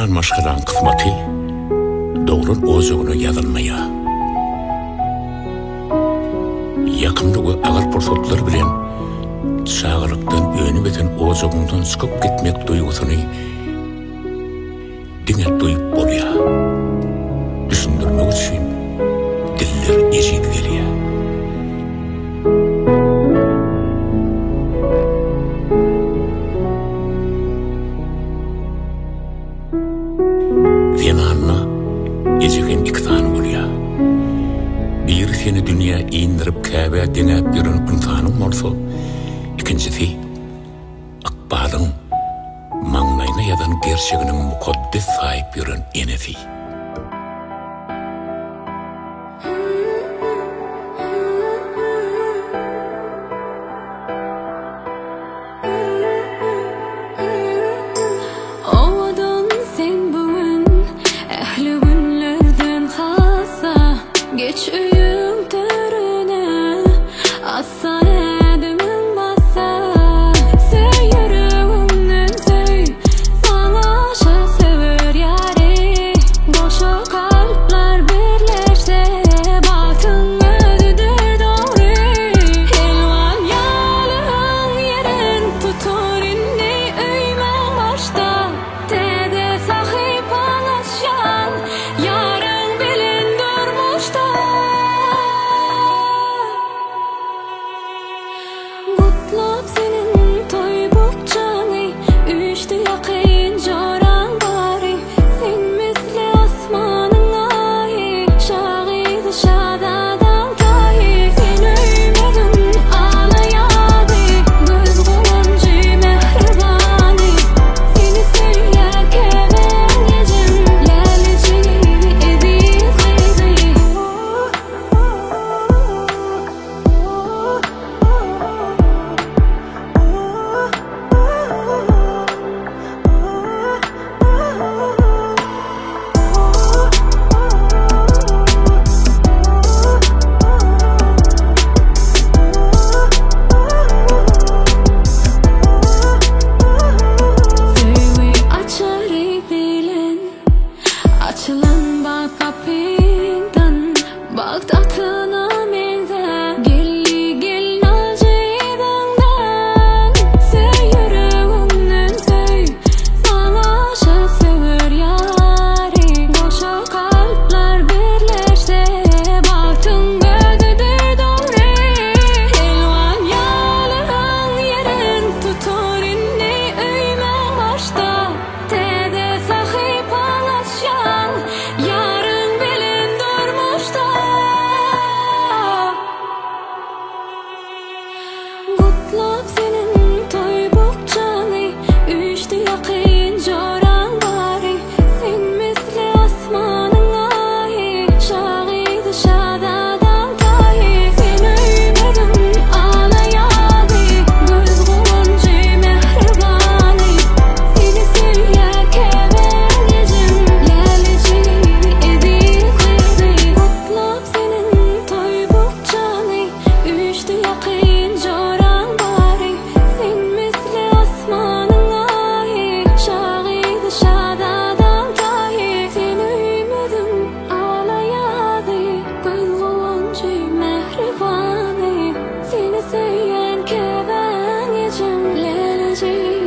Yanan maşgalan kısmati doğrun ozoguna yazılmaya. Yakınlığı ağır fırsatlar bilen çağırıktan önü beten ozogundan çıkıp gitmek duygusunu dine duyup bolya. Düşündürmek için diller eşit geliyor. Venanna ejegen iktan bolya. Bir seni dünya indirip Kabe denep yürün insanım olsa, ikincisi akbalın mağnayına yadan gerçeğinin mukaddes sahip yürün enesi. Geç uyum törüne assa edimin bassa Söy yüreğimden söy sana aşık sever yari Boşa kalpler birleşse baktın ödüdür doğru Helvan yalığın yerin tutur inni öymen başta Tede sahip alaşan yarın bilin durmuşta Kutlap senin toy bukçanı Üçtü yakın joran bari Sen misli asmanın ahi Şahidi şadadan kahi Sen öymedin ağlayadı Göz kuluncu mehribani Seni söylerken ben gecem Lalici ebi kıydı Söyle açarı bilen Açılan bak kapından Bak tatına menze Gelli gel nalcıydığından Söy yüreğimden söy Sana aşık sever yari Boşa kalpler birleşse Baktın ödüdür doğru Helvan yalığın yerin tutur inni öymen başta Tede sahip alaşan yarın bilin durmuşta Kutlap senin toy bukçanı Üçtü yakın joran bari Sen misli asmanın ahi Şahidi şadadan kahi Sen öymedin ağlayadı Göz kuluncu mehribani Seni söylerken ben gecem Lalici ebi kıydı Kutlap senin toy bukçanı Üçtü yakın joran bari Sen misli asmanın ahi Şahidi şadadan kahi Sen öymedin ağlayadı Göz kuluncu mehribani Seni söylerken ben gecem Lalici